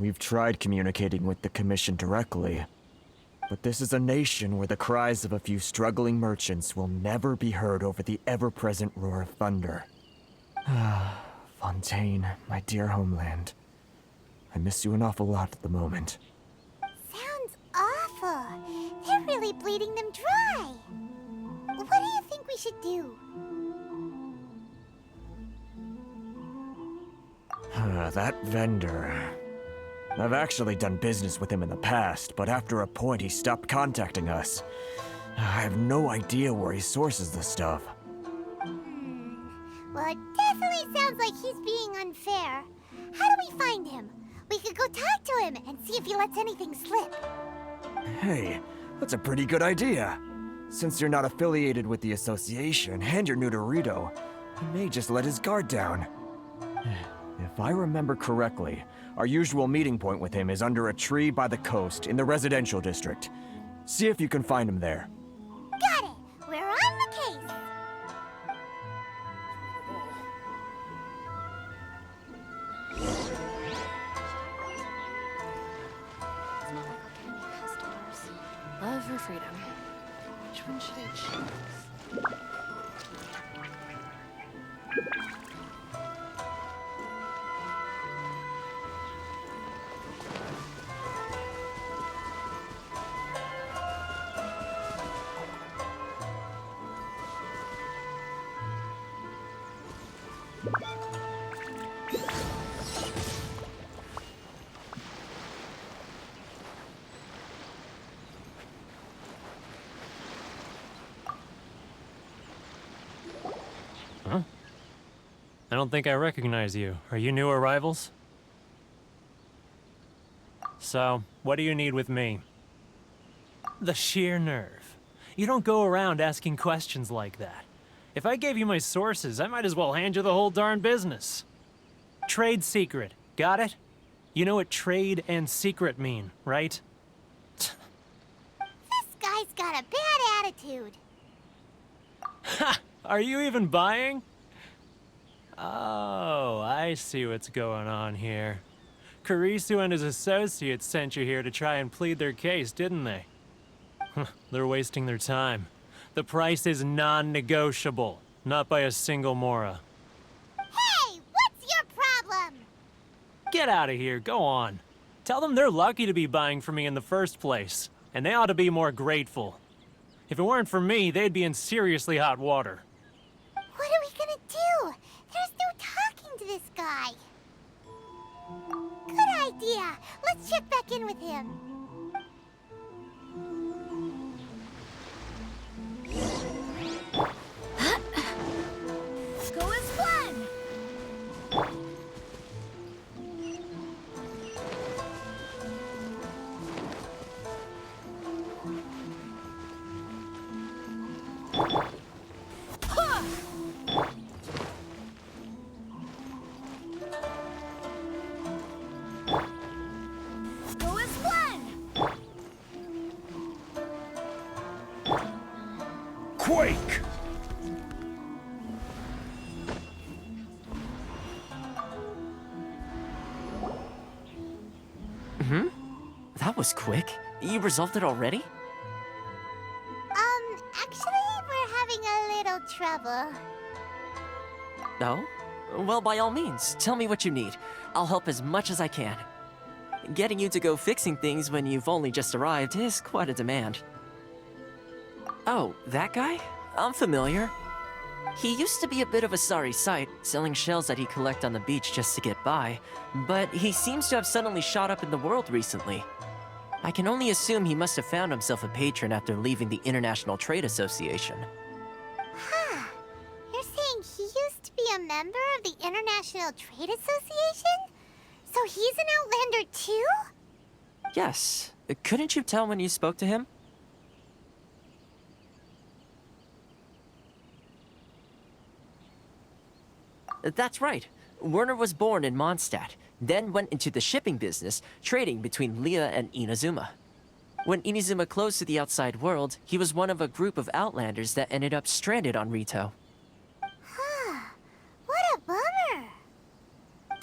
we've tried communicating with the Commission directly. But this is a nation where the cries of a few struggling merchants will never be heard over the ever-present roar of thunder. Fontaine, my dear homeland. I miss you an awful lot at the moment. Sounds awful. They're really bleeding them dry. What do you think we should do? That vendor... I've actually done business with him in the past, but after a point he stopped contacting us. I have no idea where he sources the stuff. Well, it definitely sounds like he's being unfair. How do we find him? We could go talk to him and see if he lets anything slip. Hey, that's a pretty good idea. Since you're not affiliated with the association and you're new to Rito, he may just let his guard down. If I remember correctly, our usual meeting point with him is under a tree by the coast in the residential district. See if you can find him there. Got it! We're on the case! Love or freedom? Which one should I choose? Huh? I don't think I recognize you. Are you new arrivals? So, what do you need with me? The sheer nerve. You don't go around asking questions like that. If I gave you my sources, I might as well hand you the whole darn business. Trade secret. Got it? You know what trade and secret mean, right? This guy's got a bad attitude. Ha! Are you even buying? Oh, I see what's going on here. Kurisu and his associates sent you here to try and plead their case, didn't they? They're wasting their time. The price is non-negotiable, not by a single Mora. Hey, what's your problem? Get out of here, go on. Tell them they're lucky to be buying from me in the first place, and they ought to be more grateful. If it weren't for me, they'd be in seriously hot water. What are we gonna do? There's no talking to this guy. Good idea. Let's check back in with him. Go as planned! Go as planned! Quake! That was quick. You resolved it already? Actually, we're having a little trouble. No? Well, by all means, tell me what you need. I'll help as much as I can. Getting you to go fixing things when you've only just arrived is quite a demand. Oh, that guy? I'm familiar. He used to be a bit of a sorry sight, selling shells that he'd collect on the beach just to get by, but he seems to have suddenly shot up in the world recently. I can only assume he must have found himself a patron after leaving the International Trade Association. Huh. You're saying he used to be a member of the International Trade Association? So he's an Outlander too? Yes. Couldn't you tell when you spoke to him? That's right. Werner was born in Mondstadt, then went into the shipping business, trading between Leah and Inazuma. When Inazuma closed to the outside world, he was one of a group of Outlanders that ended up stranded on Rito. Huh. What a bummer.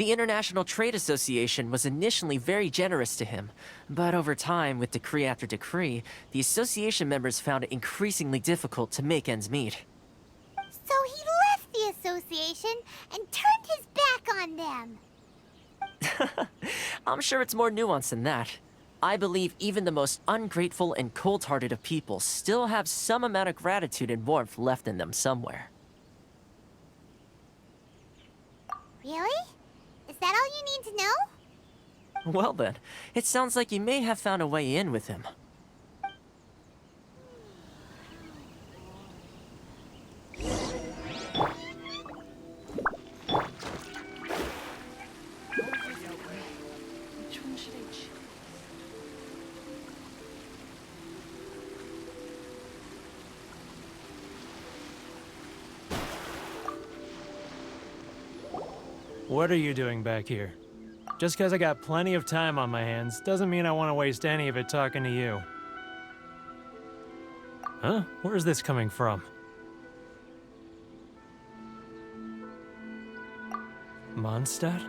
The International Trade Association was initially very generous to him, but over time, with decree after decree, the association members found it increasingly difficult to make ends meet. So he left the association and turned his back on them. I'm sure it's more nuanced than that. I believe even the most ungrateful and cold-hearted of people still have some amount of gratitude and warmth left in them somewhere. Really? Is that all you need to know? Well then, it sounds like you may have found a way in with him. Which one should I choose? What are you doing back here? Just because I got plenty of time on my hands doesn't mean I want to waste any of it talking to you. Huh? Where's this coming from? Mondstadt?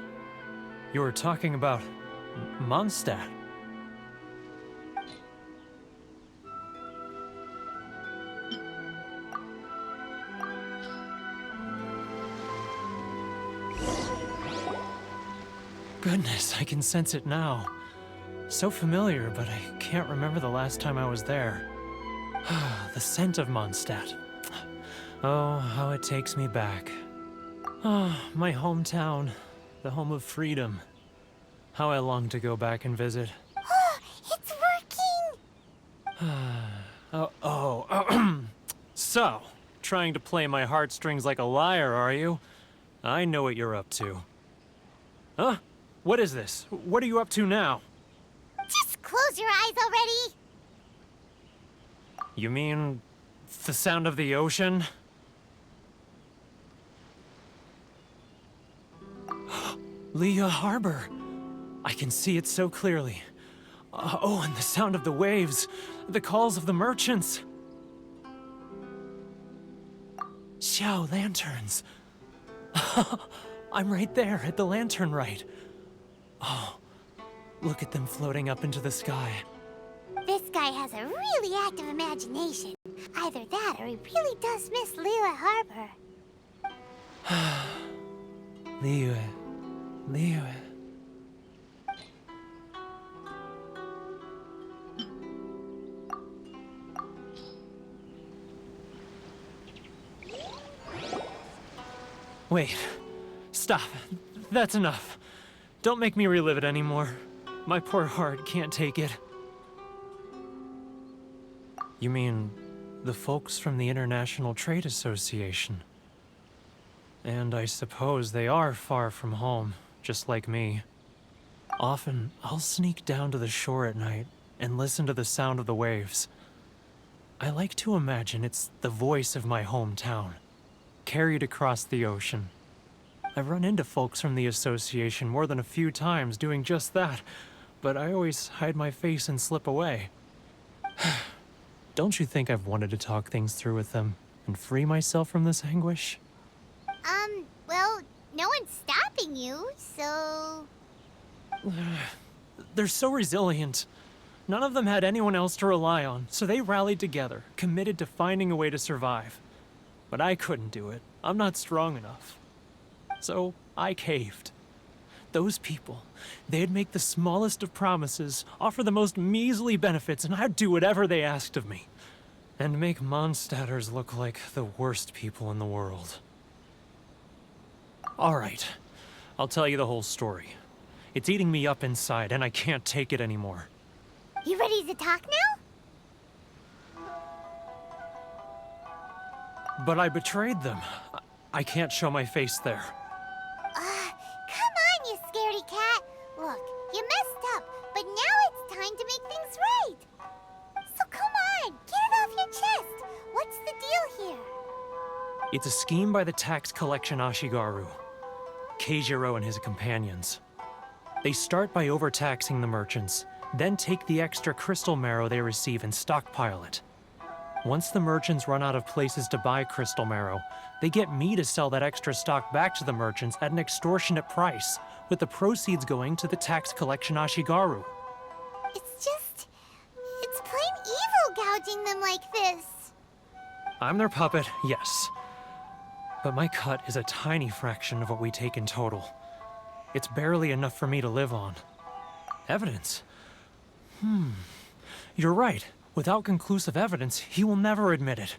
You were talking about Mondstadt. Goodness, I can sense it now. So familiar, but I can't remember the last time I was there. The scent of Mondstadt. Oh, how it takes me back. Oh, my hometown, the home of freedom. How I long to go back and visit. It's working! So, trying to play my heartstrings like a liar, are you? I know what you're up to. Huh? What is this? What are you up to now? Just close your eyes already! You mean the sound of the ocean? Leah Harbor. I can see it so clearly. Oh, and the sound of the waves. The calls of the merchants. Xiao lanterns. I'm right there at the lantern right. Oh, look at them floating up into the sky. This guy has a really active imagination. Either that or he really does miss Liyue Harbor. Liyue. Liyue. Wait. Stop. That's enough. Don't make me relive it anymore. My poor heart can't take it. You mean the folks from the International Trade Association? And I suppose they are far from home, just like me. Often, I'll sneak down to the shore at night and listen to the sound of the waves. I like to imagine it's the voice of my hometown, carried across the ocean. I've run into folks from the association more than a few times doing just that, but I always hide my face and slip away. Don't you think I've wanted to talk things through with them and free myself from this anguish? Well, no one's stopping you, so... They're so resilient. None of them had anyone else to rely on, so they rallied together, committed to finding a way to survive. But I couldn't do it. I'm not strong enough. So I caved. Those people, they'd make the smallest of promises, offer the most measly benefits, and I'd do whatever they asked of me. And make Mondstadters look like the worst people in the world. All right, I'll tell you the whole story. It's eating me up inside, and I can't take it anymore. You ready to talk now? But I betrayed them. I can't show my face there. Come on, you scaredy cat. Look, you messed up, but now it's time to make things right. So come on, get it off your chest. What's the deal here? It's a scheme by the tax collection Ashigaru, Keijiro and his companions. They start by overtaxing the merchants, then take the extra crystal marrow they receive and stockpile it. Once the merchants run out of places to buy crystal marrow, they get me to sell that extra stock back to the merchants at an extortionate price, with the proceeds going to the tax collection Ashigaru. It's plain evil gouging them like this. I'm their puppet, yes. But my cut is a tiny fraction of what we take in total. It's barely enough for me to live on. Evidence? You're right. Without conclusive evidence, he will never admit it.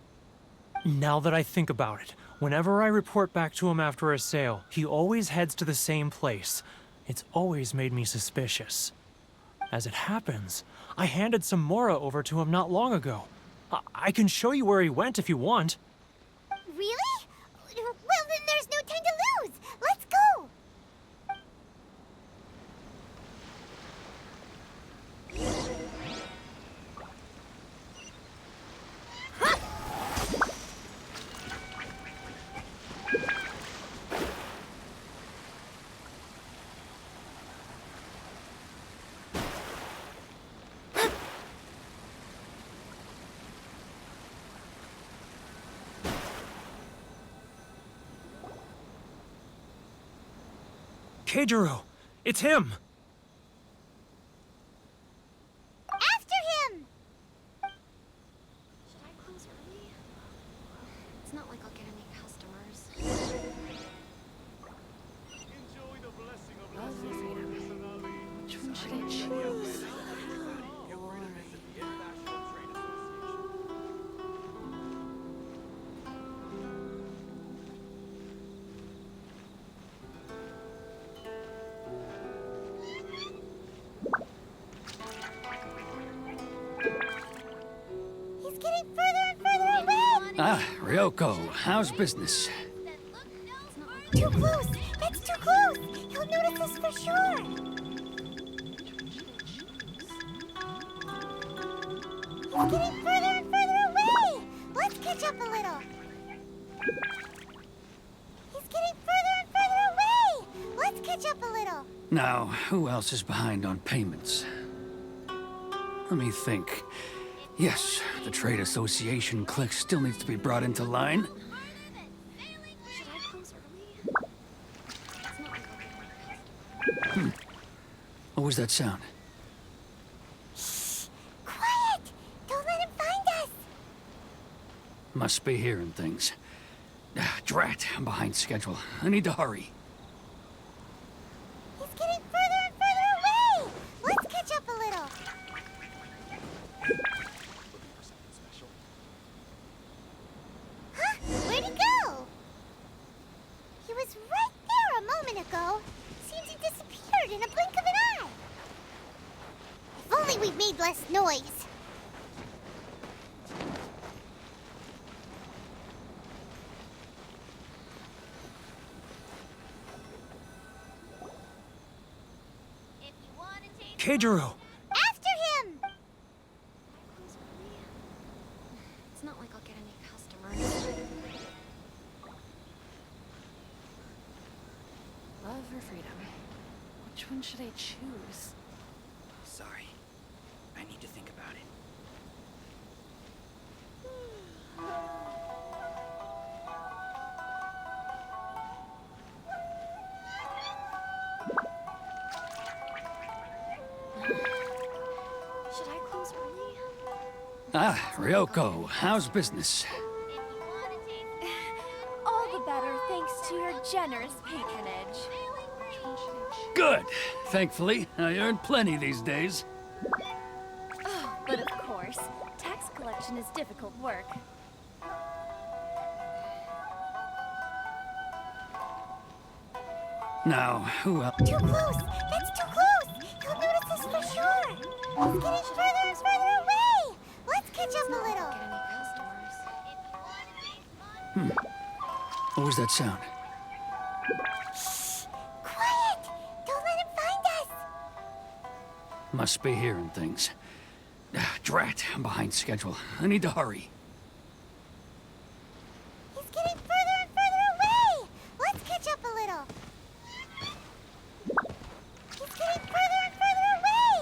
Now that I think about it, whenever I report back to him after a sale, he always heads to the same place. It's always made me suspicious. As it happens, I handed some Mora over to him not long ago. I can show you where he went if you want. Really? Well, then there's no time to lose. Let's go. Keijiro! It's him! After him! Should I close early? It's not like I'll get any customers. Love or freedom? Which one should I choose? He's getting further and further away! Ah, Ryoko, how's business? Too close! That's too close! He'll notice us for sure! He's getting further and further away! Let's catch up a little! He's getting further and further away! Let's catch up a little! Now, who else is behind on payments? Let me think. Yes, the trade association clique still needs to be brought into line. Should I close early? It's not like I'll get any customers. What was that sound? Quiet! Don't let him find us! Must be hearing things. Ah, drat, I'm behind schedule. I need to hurry. He's getting further and further away! Let's catch up a little! Huh? Where'd he go? He was right there a moment ago. Seems he disappeared in a blink of an eye. If only we'd made less noise. Keijiro! After him! Close early? It's not like I'll get any customers. Love or freedom? Which one should I choose? Sorry. I need to think about it. Should I close early? Ah, Ryoko, how's business? All the better thanks to your generous patronage. Which one should I choose? Good. Thankfully, I earn plenty these days. Oh, but of course, tax collection is difficult work. Now, who else? Too close! That's too close! He'll notice us for sure! He's getting further and further away! Let's catch up a little! Get any customers? What was that sound? Quiet! Don't let him find us! Must be hearing things. Ah, drat, I'm behind schedule. I need to hurry. He's getting further and further away! Let's catch up a little! He's getting further and further away!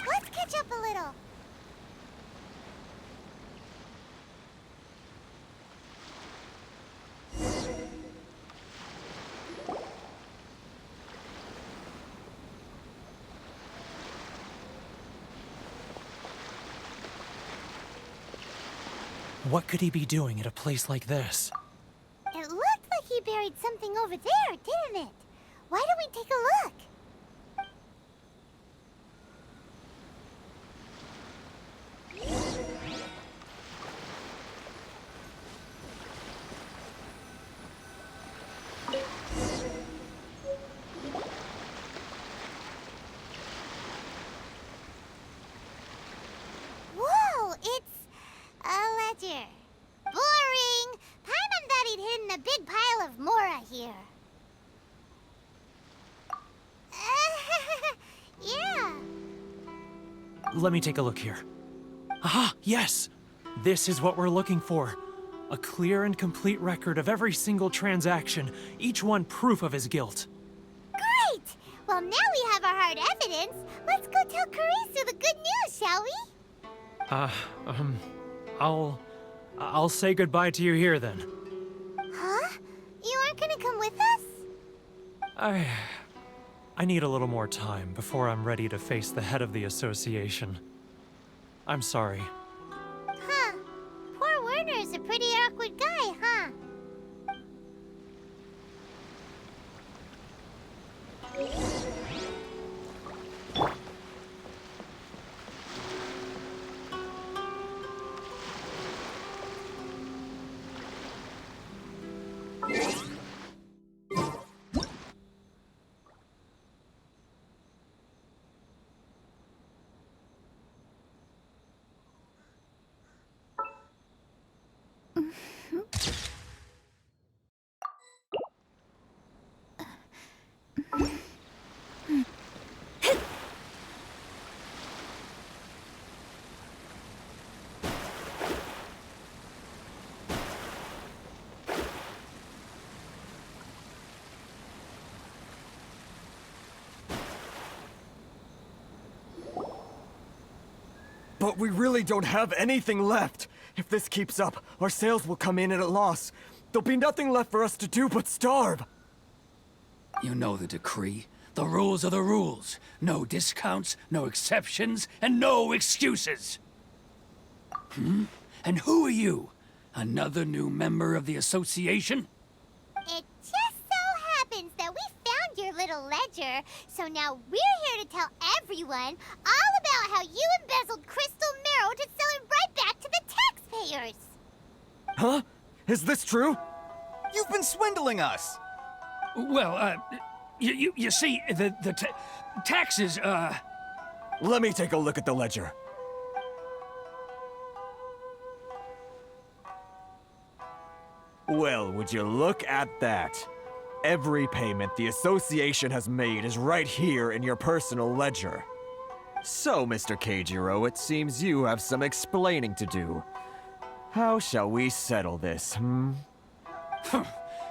Let's catch up a little! What could he be doing at a place like this? It looked like he buried something over there, didn't it? Why don't we take a look? Whoa, it's a ledger. Boring! Paimon thought he'd hidden a big pile of Mora here. Yeah. Let me take a look here. Aha, yes! This is what we're looking for. A clear and complete record of every single transaction, each one proof of his guilt. Great! Well, now we have our hard evidence. Let's go tell Karisu the good news, shall we? I'll say goodbye to you here then. Huh? You aren't gonna come with us? I need a little more time before I'm ready to face the head of the association. I'm sorry. Huh. Poor Werner's a pretty awkward guy, huh? But we really don't have anything left. If this keeps up, our sales will come in at a loss. There'll be nothing left for us to do but starve. You know the decree. The rules are the rules. No discounts, no exceptions, and no excuses. And who are you? Another new member of the association? It just so happens that we found your little ledger, so now we're here to tell everyone all about how you embezzled crystal marrow to sell it right back to the taxpayers. Huh? Is this true? You've been swindling us! Well, you see, the taxes, Let me take a look at the ledger. Well, would you look at that? Every payment the association has made is right here in your personal ledger. So, Mr. Keijiro, it seems you have some explaining to do. How shall we settle this,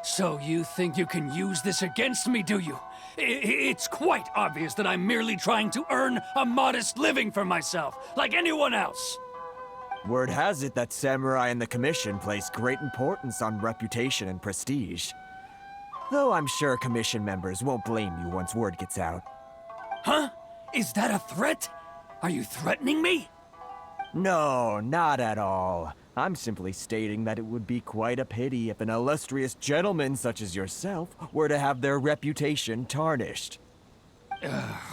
So you think you can use this against me, do you? It's quite obvious that I'm merely trying to earn a modest living for myself, like anyone else. Word has it that Samurai and the Commission place great importance on reputation and prestige. Though I'm sure Commission members won't blame you once word gets out. Huh? Is that a threat? Are you threatening me? No, not at all. I'm simply stating that it would be quite a pity if an illustrious gentleman such as yourself were to have their reputation tarnished.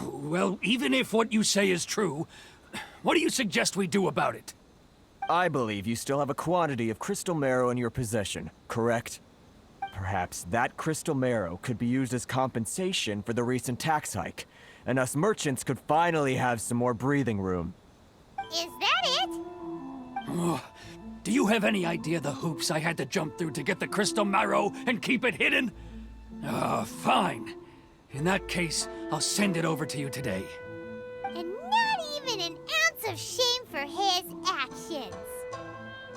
Well, even if what you say is true, what do you suggest we do about it? I believe you still have a quantity of crystal marrow in your possession, correct? Perhaps that crystal marrow could be used as compensation for the recent tax hike, and us merchants could finally have some more breathing room. Is that it? Do you have any idea the hoops I had to jump through to get the crystal marrow and keep it hidden? Fine. In that case, I'll send it over to you today. And not even an ounce of shame for his actions.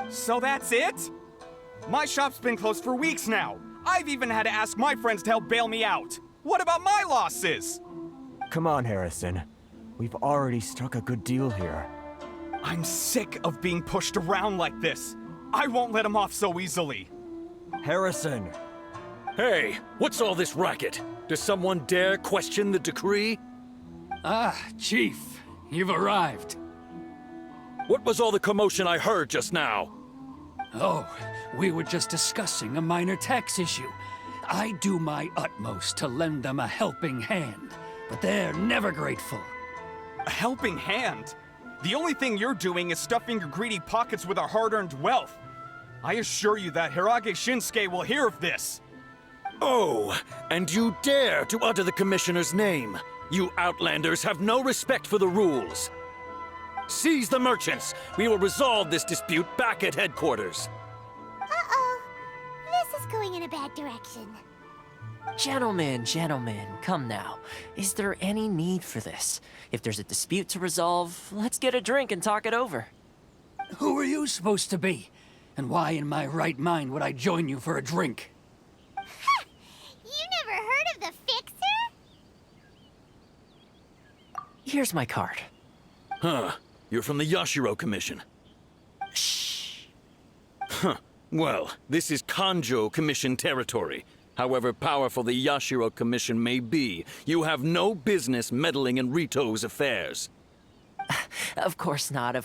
So that's it? My shop's been closed for weeks now. I've even had to ask my friends to help bail me out. What about my losses? Come on, Harrison. We've already struck a good deal here. I'm sick of being pushed around like this. I won't let him off so easily. Harrison! Hey, what's all this racket? Does someone dare question the decree? Chief, you've arrived. What was all the commotion I heard just now? Oh, we were just discussing a minor tax issue. I do my utmost to lend them a helping hand, but they're never grateful. A helping hand? The only thing you're doing is stuffing your greedy pockets with our hard-earned wealth. I assure you that Hirage Shinsuke will hear of this. Oh, and you dare to utter the Commissioner's name. You Outlanders have no respect for the rules. Seize the merchants. We will resolve this dispute back at headquarters. Uh-oh. This is going in a bad direction. Gentlemen, come now. Is there any need for this? If there's a dispute to resolve, let's get a drink and talk it over. Who are you supposed to be? And why in my right mind would I join you for a drink? Ha! You never heard of the Fixer? Here's my card. Huh. You're from the Yashiro Commission. Shh. Huh. Well, this is Kanjo Commission territory. However powerful the Yashiro Commission may be, you have no business meddling in Rito's affairs. Of course not.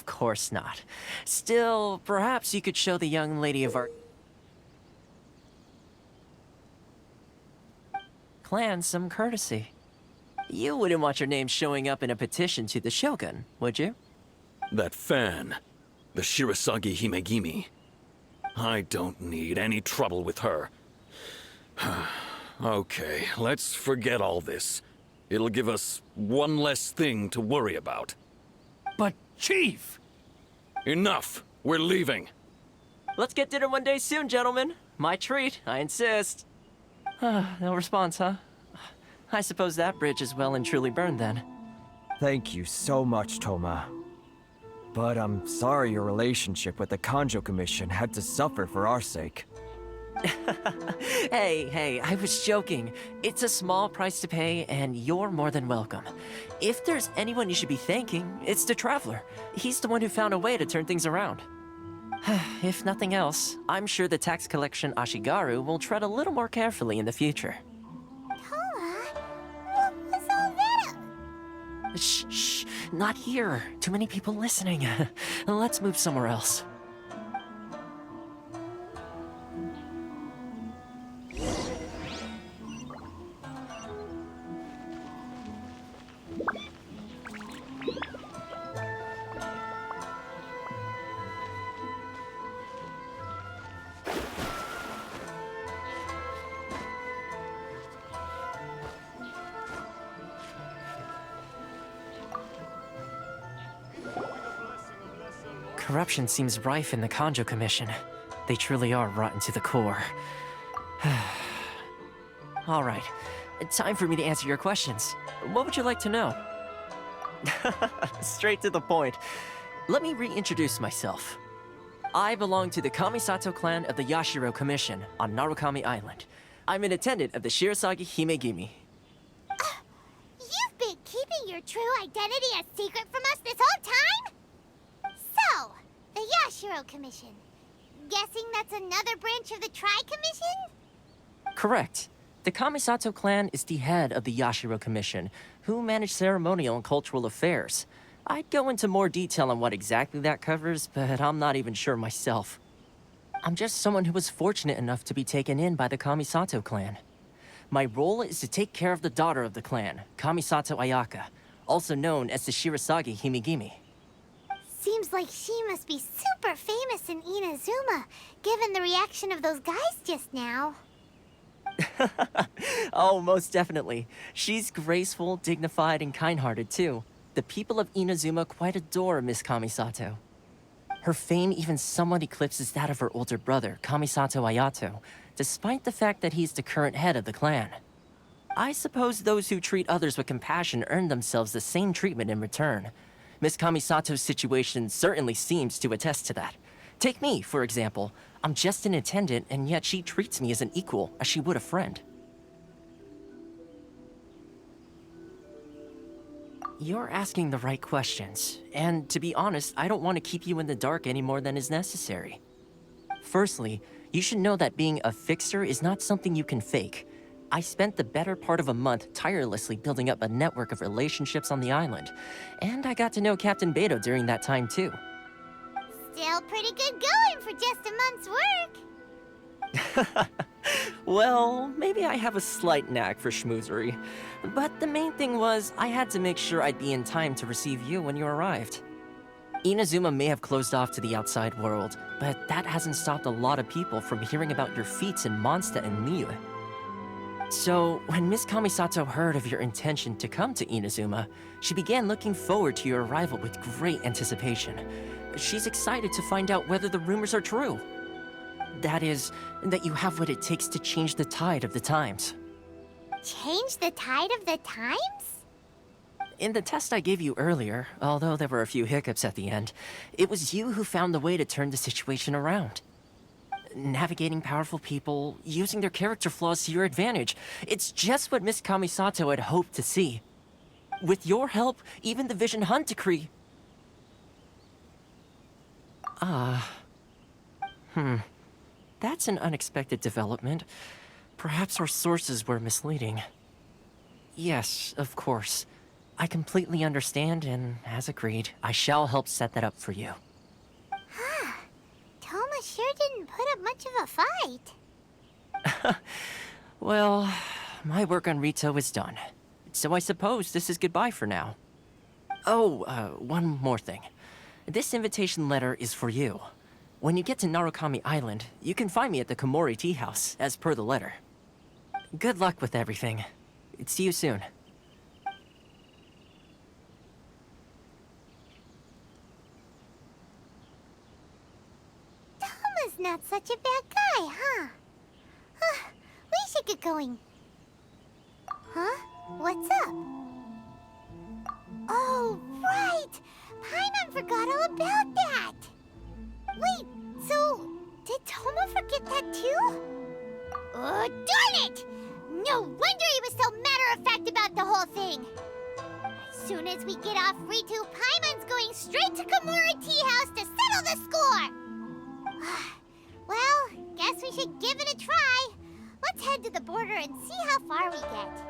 Still, perhaps you could show the young lady of our clan some courtesy. You wouldn't want your name showing up in a petition to the Shogun, would you? That fan, the Shirasagi Himegimi. I don't need any trouble with her. Okay, let's forget all this. It'll give us one less thing to worry about. But, Chief! Enough! We're leaving. Let's get dinner one day soon, gentlemen. My treat, I insist. No response, huh? I suppose that bridge is well and truly burned then. Thank you so much, Toma. But I'm sorry your relationship with the Kanjo Commission had to suffer for our sake. Hey, I was joking. It's a small price to pay, and you're more than welcome. If there's anyone you should be thanking, it's the Traveler. He's the one who found a way to turn things around. If nothing else, I'm sure the tax collection Ashigaru will tread a little more carefully in the future. Toma? What was all that? Shh, not here. Too many people listening. Let's move somewhere else. Corruption seems rife in the Kanjo Commission. They truly are rotten to the core. All right, time for me to answer your questions. What would you like to know? Straight to the point. Let me reintroduce myself. I belong to the Kamisato clan of the Yashiro Commission on Narukami Island. I'm an attendant of the Shirasagi Himegimi. You've been keeping your true identity a secret from us this whole time? So, the Yashiro Commission. Guessing that's another branch of the Tri-Commission? Correct. The Kamisato clan is the head of the Yashiro Commission, who manage ceremonial and cultural affairs. I'd go into more detail on what exactly that covers, but I'm not even sure myself. I'm just someone who was fortunate enough to be taken in by the Kamisato clan. My role is to take care of the daughter of the clan, Kamisato Ayaka, also known as the Shirasagi Himegimi. Seems like she must be super famous in Inazuma, given the reaction of those guys just now. Oh, most definitely. She's graceful, dignified, and kind-hearted, too. The people of Inazuma quite adore Miss Kamisato. Her fame even somewhat eclipses that of her older brother, Kamisato Ayato, despite the fact that he's the current head of the clan. I suppose those who treat others with compassion earn themselves the same treatment in return. Miss Kamisato's situation certainly seems to attest to that. Take me, for example. I'm just an attendant, and yet she treats me as an equal, as she would a friend. You're asking the right questions, and to be honest, I don't want to keep you in the dark any more than is necessary. Firstly, you should know that being a fixer is not something you can fake. I spent the better part of a month tirelessly building up a network of relationships on the island, and I got to know Captain Beto during that time too. Still pretty good going for just a month's work. Well, maybe I have a slight knack for schmoozery. But the main thing was, I had to make sure I'd be in time to receive you when you arrived. INAZUMA may have closed off to the outside world, but that hasn't stopped a lot of people from hearing about your feats in Mondstadt and Liyue. So, when Miss Kamisato heard of your intention to come to INAZUMA, she began looking forward to your arrival with great anticipation. She's excited to find out whether the rumors are true. That is, that you have what it takes to change the tide of the times. Change the tide of the times? In the test I gave you earlier, although there were a few hiccups at the end, it was you who found the way to turn the situation around. Navigating powerful people, using their character flaws to your advantage. It's just what Miss Kamisato had hoped to see. With your help, even the Vision Hunt decree... That's an unexpected development. Perhaps our sources were misleading. Yes, of course. I completely understand, and as agreed, I shall help set that up for you. Toma sure didn't put up much of a fight. Well, my work on Rito is done. So I suppose this is goodbye for now. Oh, one more thing. This invitation letter is for you. When you get to Narukami Island, you can find me at the Komori Tea House, as per the letter. Good luck with everything. See you soon. Toma's not such a bad guy, huh? We should get going. Huh? What's up? Oh, right! Paimon forgot all about that! Wait, so... did Toma forget that too? Oh, darn it! No wonder he was so matter-of-fact about the whole thing! As soon as we get off Ritu, Paimon's going straight to Komori Tea House to settle the score! Well, guess we should give it a try. Let's head to the border and see how far we get.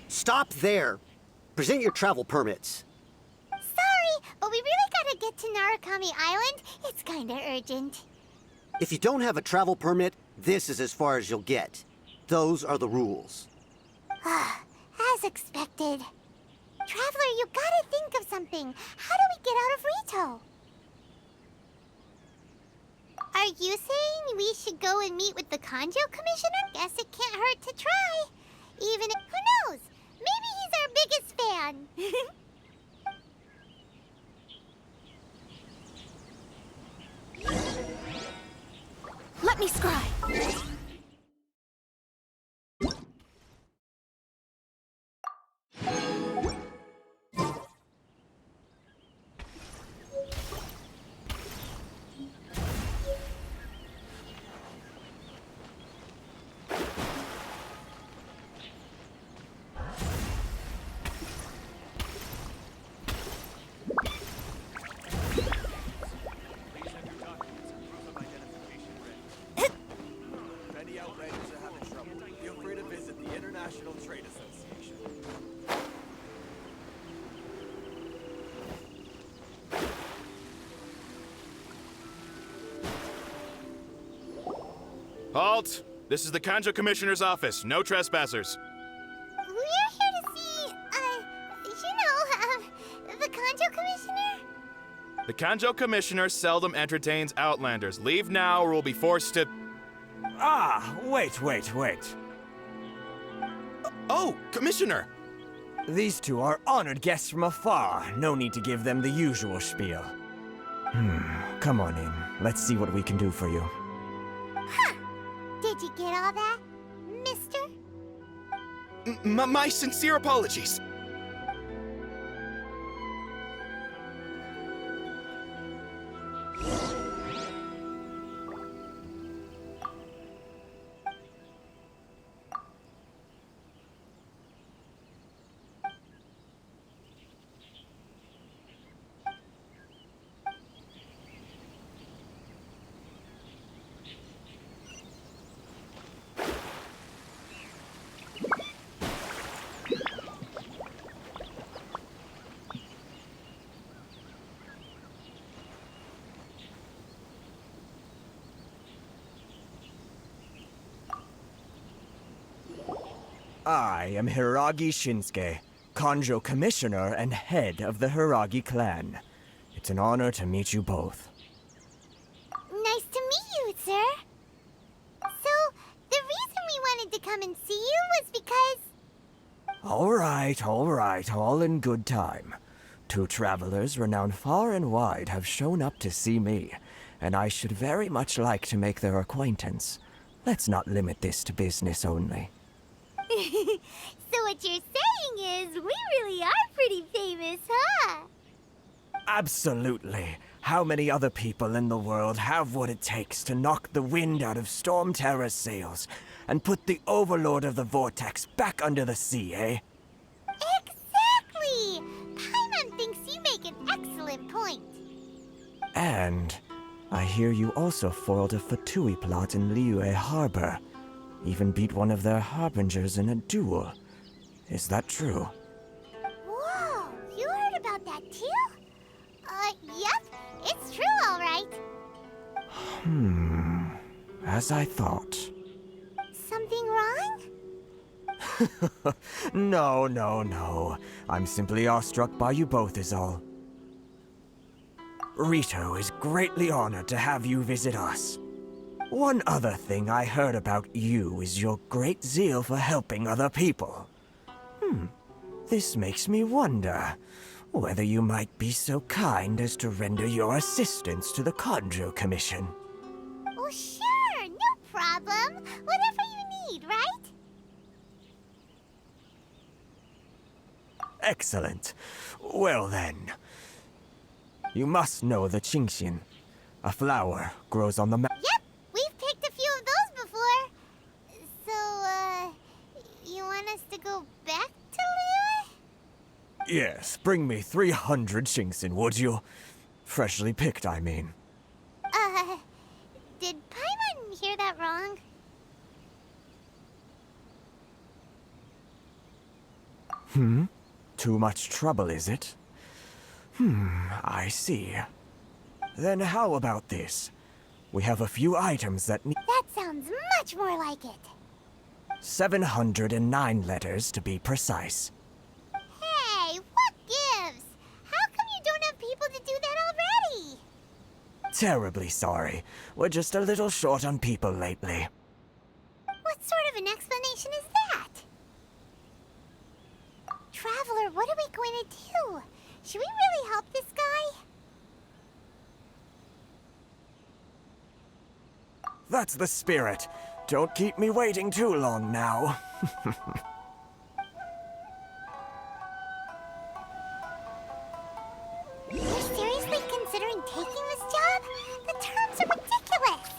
Stop there! Present your travel permits. Sorry, but we really gotta get to Narukami Island. It's kinda urgent. If you don't have a travel permit, this is as far as you'll get. Those are the rules. As expected. Traveler, you gotta think of something. How do we get out of Rito? Are you saying we should go and meet with the Kanjo Commissioner? Guess it can't hurt to try. Even if, who knows? Maybe he's our biggest fan. Let me scry. Halt! This is the Kanjo Commissioner's office. No trespassers. We're here to see, the Kanjo Commissioner? The Kanjo Commissioner seldom entertains Outlanders. Leave now or we'll be forced to... Ah, wait. Oh, Commissioner! These two are honored guests from afar. No need to give them the usual spiel. Come on in. Let's see what we can do for you. Did you get all that, mister? My sincere apologies. I am Hiragi Shinsuke, Kanjo Commissioner and head of the Hiragi clan. It's an honor to meet you both. Nice to meet you, sir. So, the reason we wanted to come and see you was because... All right, all in good time. Two travelers renowned far and wide have shown up to see me, and I should very much like to make their acquaintance. Let's not limit this to business only. So what you're saying is, we really are pretty famous, huh? Absolutely. How many other people in the world have what it takes to knock the wind out of Storm Terror's sails and put the Overlord of the Vortex back under the sea, eh? Exactly! Paimon thinks you make an excellent point. And I hear you also foiled a Fatui plot in Liyue Harbor. Even beat one of their harbingers in a duel. Is that true? Whoa, you heard about that too? Yep, it's true, all right. As I thought. Something wrong? No. I'm simply awestruck by you both is all. Rito is greatly honored to have you visit us. One other thing I heard about you is your great zeal for helping other people. This makes me wonder whether you might be so kind as to render your assistance to the Kanjo Commission. Oh, sure, no problem. Whatever you need, right? Excellent. Well then, you must know the Qingxian. A flower grows on the Yep, we've picked a few of those before. So, you want us to go back to Liyue? Yes, bring me 300 Qingxian, would you? Freshly picked, I mean. Did Paimon hear that wrong? Too much trouble, is it? I see. Then how about this? We have a few items that need That sounds much more like it. 709 letters to be precise. Hey, what gives? How come you don't have people to do that already? Terribly sorry. We're just a little short on people lately. What sort of an explanation is that? Traveler, what are we going to do? Should we really help this guy? That's the spirit. Don't keep me waiting too long now. You're seriously considering taking this job? The terms are ridiculous.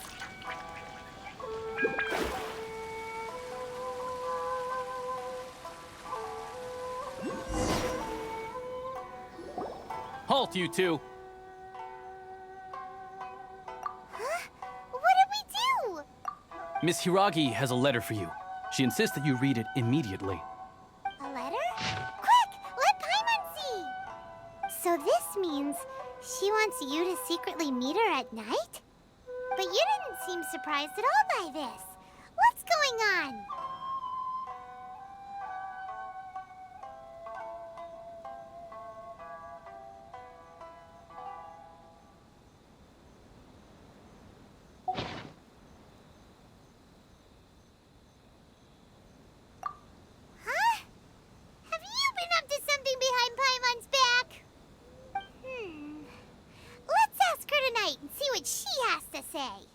Halt, you two! Huh? What did we do? Miss Hiragi has a letter for you. She insists that you read it immediately. A letter? Quick! Let Paimon see! So this means she wants you to secretly meet her at night? But you didn't seem surprised at all by this. What's going on? Huh? Have you been up to something behind Paimon's back? Let's ask her tonight and see what she has to say.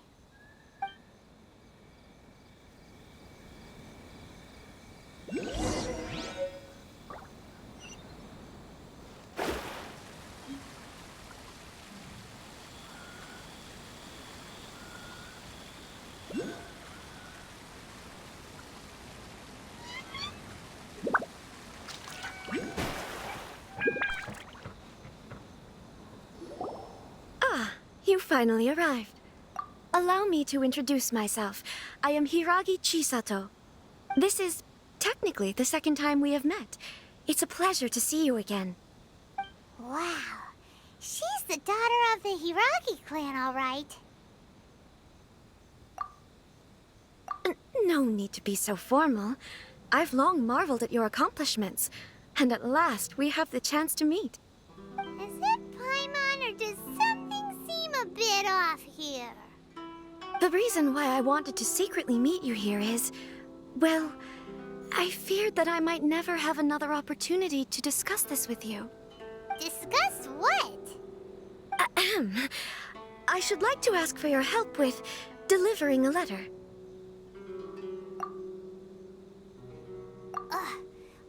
You finally arrived. Allow me to introduce myself. I am Hiragi Chisato. This is technically the second time we have met. It's a pleasure to see you again. Wow. She's the daughter of the Hiragi clan, all right. No need to be so formal. I've long marveled at your accomplishments. And at last, we have the chance to meet. Is it Paimon, or does something seem a bit off here? The reason why I wanted to secretly meet you here is, well, I feared that I might never have another opportunity to discuss this with you. Discuss what? Ahem. I should like to ask for your help with delivering a letter.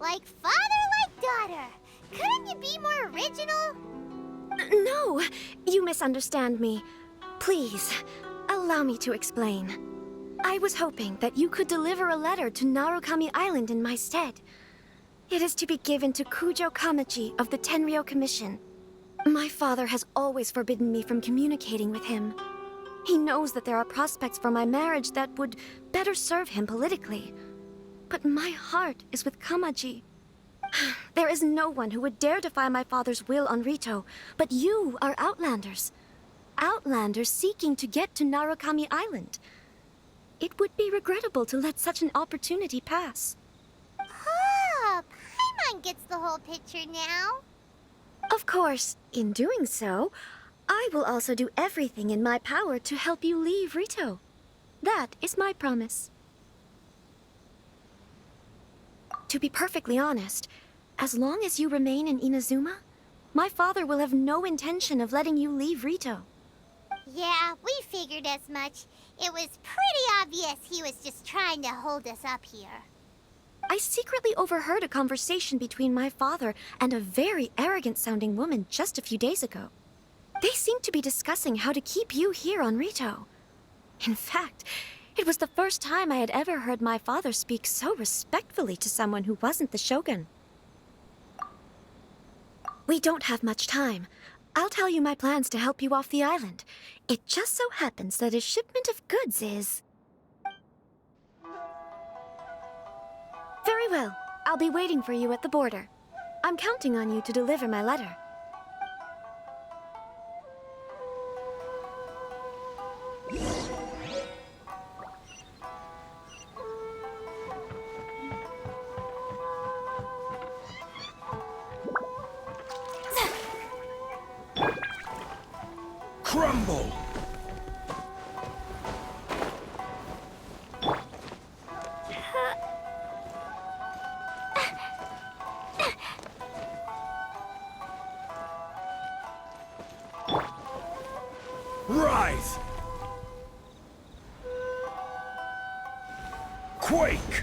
Like father, like daughter. Couldn't you be more original? No, you misunderstand me. Please, allow me to explain. I was hoping that you could deliver a letter to Narukami Island in my stead. It is to be given to Kujo Kamachi of the Tenryou Commission. My father has always forbidden me from communicating with him. He knows that there are prospects for my marriage that would better serve him politically. But my heart is with Kamaji. There is no one who would dare defy my father's will on Rito, but you are Outlanders. Outlanders seeking to get to Narukami Island. It would be regrettable to let such an opportunity pass. Oh, Paimon gets the whole picture now. Of course, in doing so, I will also do everything in my power to help you leave Rito. That is my promise. To be perfectly honest, as long as you remain in Inazuma, my father will have no intention of letting you leave Rito. Yeah, we figured as much. It was pretty obvious he was just trying to hold us up here. I secretly overheard a conversation between my father and a very arrogant-sounding woman just a few days ago. They seemed to be discussing how to keep you here on Rito. In fact, it was the first time I had ever heard my father speak so respectfully to someone who wasn't the Shogun. We don't have much time. I'll tell you my plans to help you off the island. It just so happens that a shipment of goods is... Very well. I'll be waiting for you at the border. I'm counting on you to deliver my letter. Crumble! Rise! Quake!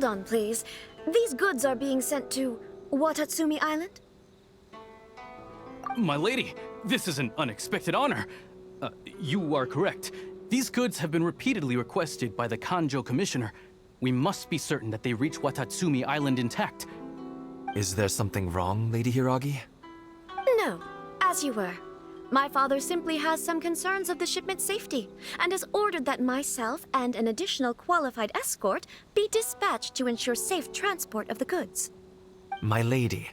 Hold on, please. These goods are being sent to Watatsumi Island? My lady, this is an unexpected honor. You are correct. These goods have been repeatedly requested by the Kanjo Commissioner. We must be certain that they reach Watatsumi Island intact. Is there something wrong, Lady Hiragi? No, as you were. My father simply has some concerns of the shipment's safety, and has ordered that myself and an additional qualified escort be dispatched to ensure safe transport of the goods. My lady,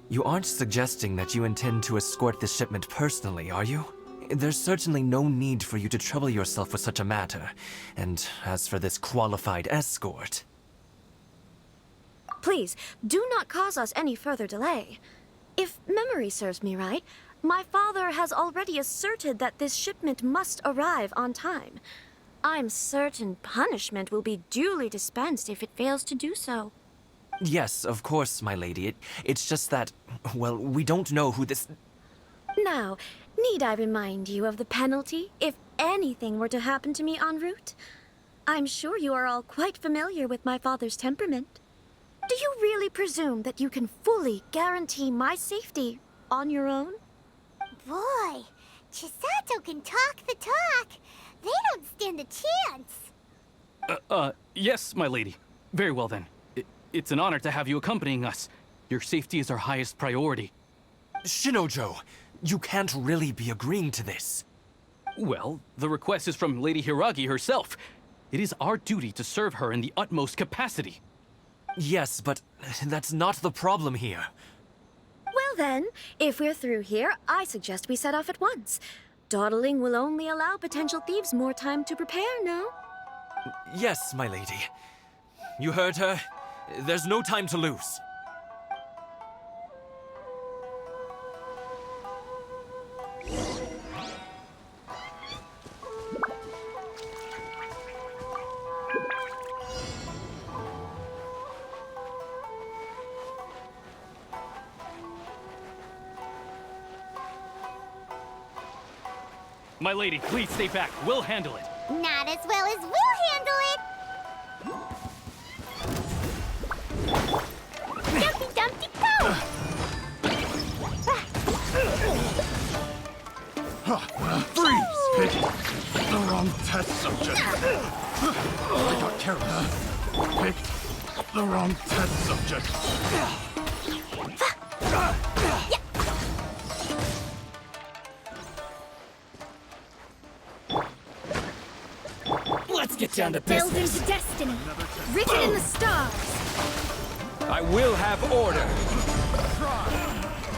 you aren't suggesting that you intend to escort this shipment personally, are you? There's certainly no need for you to trouble yourself with such a matter. And as for this qualified escort... Please, do not cause us any further delay. If memory serves me right, my father has already asserted that this shipment must arrive on time. I'm certain punishment will be duly dispensed if it fails to do so. Yes, of course, my lady. It's just that, well, we don't know who this... Now, need I remind you of the penalty if anything were to happen to me en route? I'm sure you are all quite familiar with my father's temperament. Do you really presume that you can fully guarantee my safety on your own? Boy, Chisato can talk the talk. They don't stand a chance. Yes, my lady. Very well then. It's an honor to have you accompanying us. Your safety is our highest priority. Shinojo, you can't really be agreeing to this. Well, the request is from Lady Hiragi herself. It is our duty to serve her in the utmost capacity. Yes, but that's not the problem here. Well then, if we're through here, I suggest we set off at once. Dawdling will only allow potential thieves more time to prepare, no? Yes, my lady. You heard her. There's no time to lose. My lady, please stay back. We'll handle it. Not as well as we'll handle it. Dumpty Dumpty Go! Freeze! Pick the wrong test subject. I got careless. Picked the wrong test subject. Let's get down to Build business. into destiny. Written in the stars. I will have order.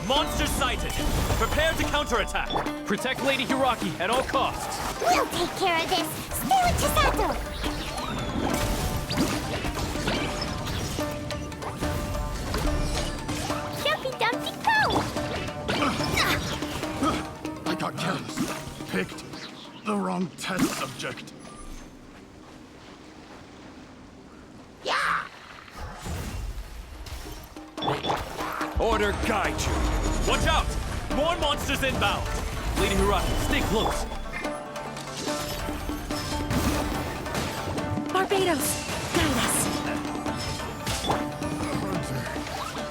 Monster sighted! Prepare to counterattack! Protect Lady Hiragi at all costs. We'll take care of this. Stay with Chisato. Dumpty Dumpty Go! I got careless. Picked the wrong test subject. Order guide you. Watch out! More monsters inbound! Lady Hiragi, stay close. Barbados, guide us.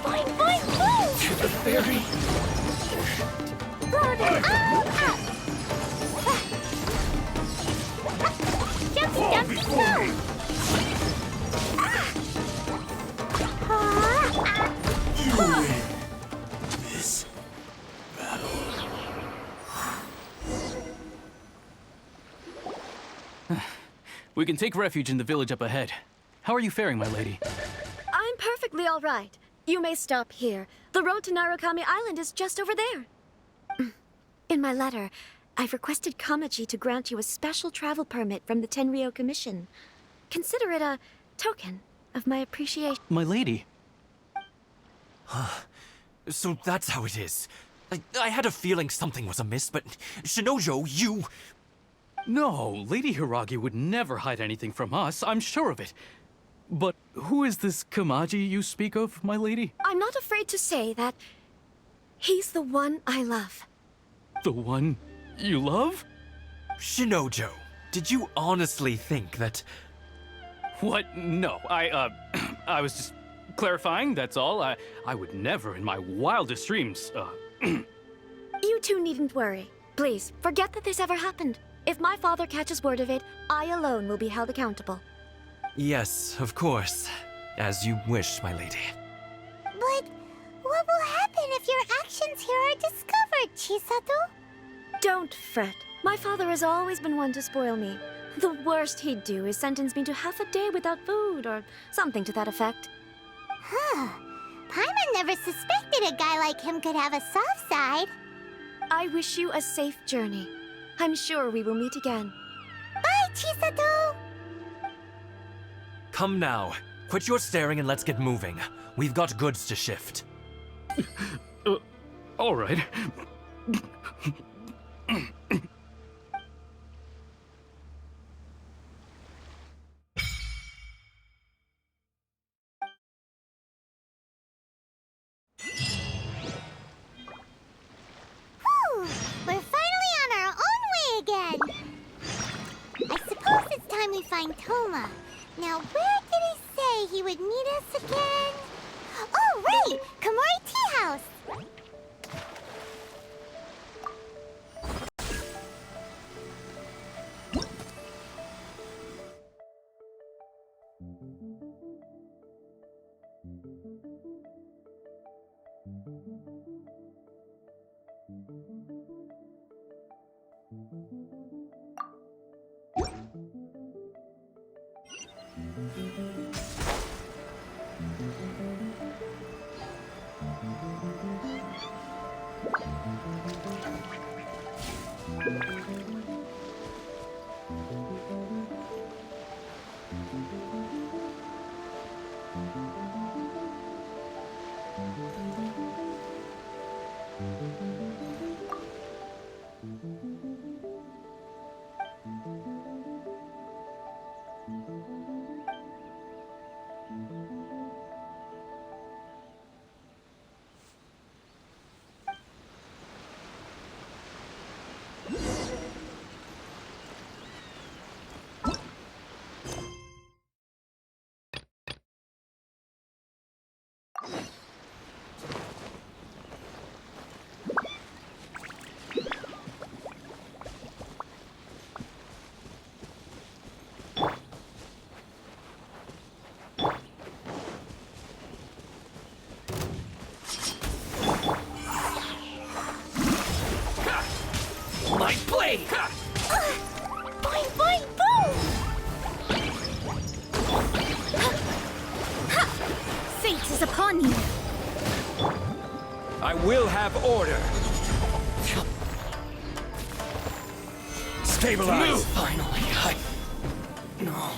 Boing, boing, boing! To the ferry. Dumpty Dumpty Go! You win this battle. We can take refuge in the village up ahead. How are you faring, my lady? I'm perfectly all right. You may stop here. The road to Narukami Island is just over there. In my letter, I've requested Kamaji to grant you a special travel permit from the Tenryou Commission. Consider it a token of my appreciation. My lady. So that's how it is. I had a feeling something was amiss, but Shinojo, you... No, Lady Hiragi would never hide anything from us, I'm sure of it. But who is this Kamaji you speak of, my lady? I'm not afraid to say that he's the one I love. The one you love? Shinojo, did you honestly think that... What? No, I was just clarifying, that's all. I would never in my wildest dreams, You two needn't worry. Please, forget that this ever happened. If my father catches word of it, I alone will be held accountable. Yes, of course. As you wish, my lady. But what will happen if your actions here are discovered, Chisato? Don't fret. My father has always been one to spoil me. The worst he'd do is sentence me to half a day without food, or something to that effect. Huh. Paimon never suspected a guy like him could have a soft side. I wish you a safe journey. I'm sure we will meet again. Bye, Chisato! Come now. Quit your staring and let's get moving. We've got goods to shift. All right. Whew! We're finally on our own way again! I suppose it's time we find Toma. Now, where did he say he would meet us again? Oh, right! Komori Tea House! My blade! Boing, boing, boom! Fate is upon you. I will have order. Stabilize! Finally, no.